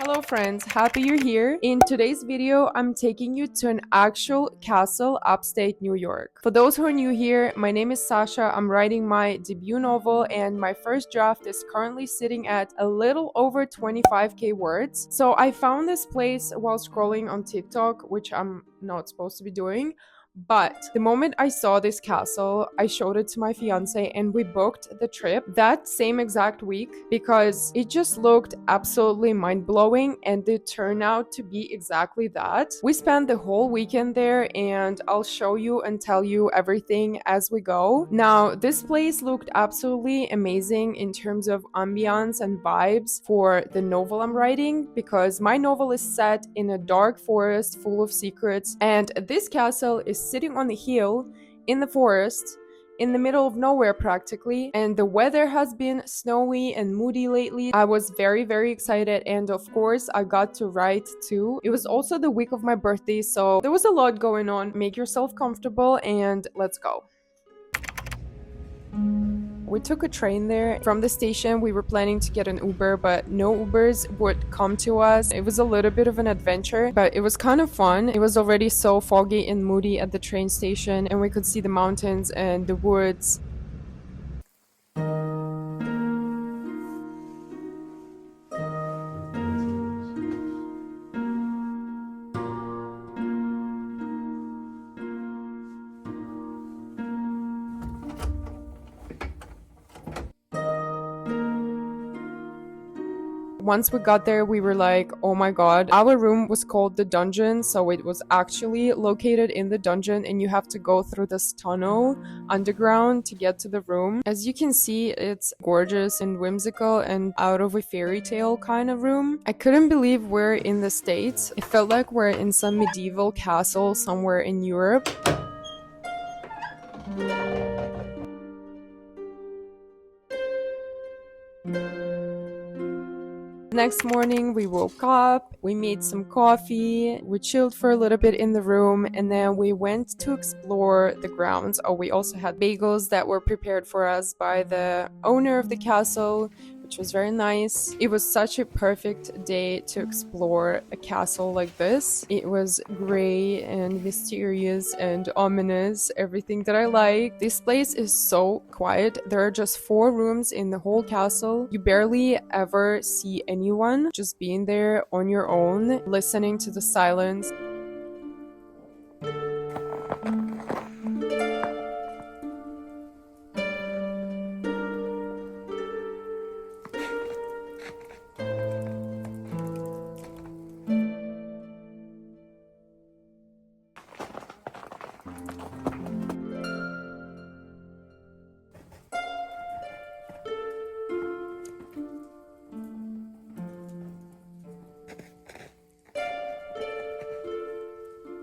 Hello friends, happy you're here. In today's video, I'm taking you to an actual castle upstate New York. For those who are new here, my name is Sasha. I'm writing my debut novel and my first draft is currently sitting at a little over 25k words. So I found this place while scrolling on TikTok, which I'm not supposed to be doing. But the moment I saw this castle, I showed it to my fiance and we booked the trip that same exact week because it just looked absolutely mind-blowing and it turned out to be exactly that. We spent the whole weekend there and I'll show you and tell you everything as we go. Now, this place looked absolutely amazing in terms of ambiance and vibes for the novel I'm writing because my novel is set in a dark forest full of secrets and this castle is sitting on a hill in the forest in the middle of nowhere practically, and the weather has been snowy and moody lately. I was very excited and of course I got to write too. It was also the week of my birthday, so there was a lot going on. Make yourself comfortable and let's go. We took a train there. From the station, we were planning to get an Uber, but no Ubers would come to us. It was a little bit of an adventure, but it was kind of fun. It was already so foggy and moody at the train station, and we could see the mountains and the woods. Once we got there, we were like, oh my god. Our room was called the dungeon, so it was actually located in the dungeon and you have to go through this tunnel underground to get to the room. As you can see, it's gorgeous and whimsical and out of a fairy tale kind of room. I couldn't believe we're in the States. It felt like we're in some medieval castle somewhere in Europe. Next morning, we woke up, we made some coffee, we chilled for a little bit in the room, and then we went to explore the grounds. Oh, we also had bagels that were prepared for us by the owner of the castle, which was very nice. It was such a perfect day to explore a castle like this. It was gray and mysterious and ominous, everything that I like. This place is so quiet. There are just 4 rooms in the whole castle. You barely ever see anyone, just being there on your own, listening to the silence.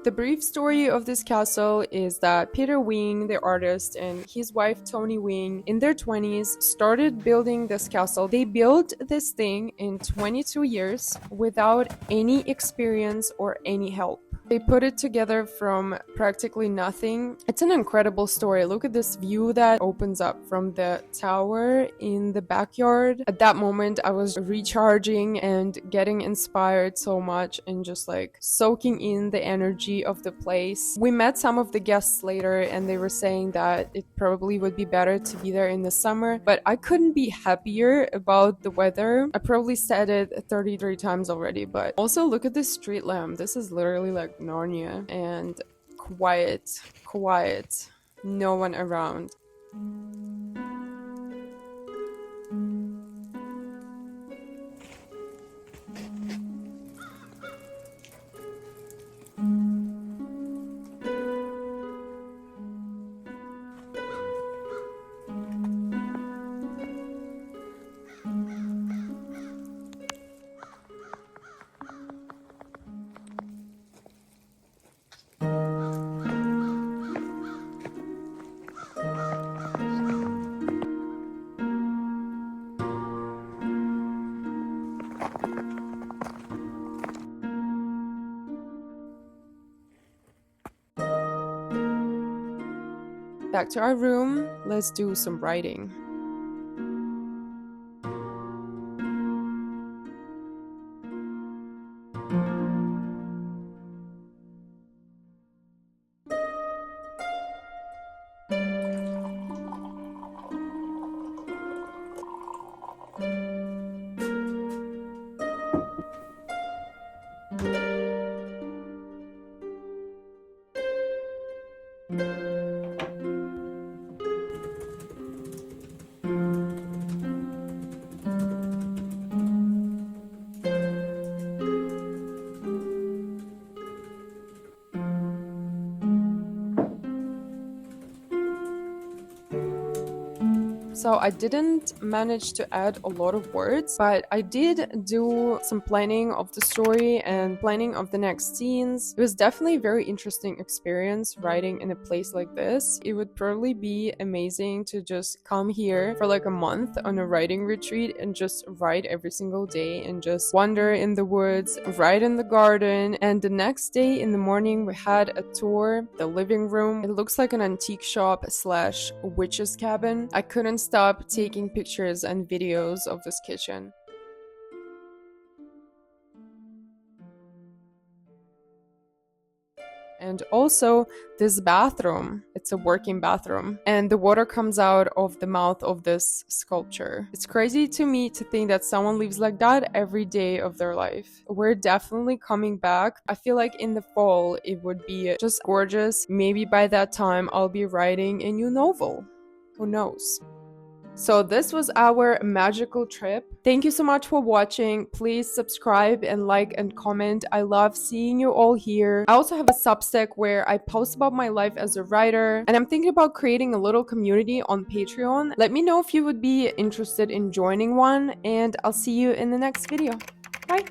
The brief story of this castle is that Peter Wing, the artist, and his wife Tony Wing, in their 20s, started building this castle. They built this thing in 22 years without any experience or any help. They put it together from practically nothing. It's an incredible story. Look at this view that opens up from the tower in the backyard. At that moment, I was recharging and getting inspired so much and just like soaking in the energy of the place. We met some of the guests later and they were saying that it probably would be better to be there in the summer, but I couldn't be happier about the weather. I probably said it 33 times already, but also look at this street lamp. This is literally like Narnia, and quiet, no one around. Back to our room, let's do some writing. So I didn't manage to add a lot of words, but I did do some planning of the story and planning of the next scenes. It was definitely a very interesting experience writing in a place like this. It would probably be amazing to just come here for like a month on a writing retreat and just write every single day and just wander in the woods, write in the garden. And the next day in the morning, we had a tour, the living room. It looks like an antique shop slash witch's cabin. I couldn't stop taking pictures and videos of this kitchen. And also this bathroom, it's a working bathroom, and the water comes out of the mouth of this sculpture. It's crazy to me to think that someone lives like that every day of their life. We're definitely coming back. I feel like in the fall it would be just gorgeous. Maybe by that time I'll be writing a new novel. Who knows? So this was our magical trip. Thank you so much for watching. Please subscribe and like and comment. I love seeing you all here. I also have a Substack where I post about my life as a writer, and I'm thinking about creating a little community on Patreon. Let me know if you would be interested in joining one, and I'll see you in the next video. Bye!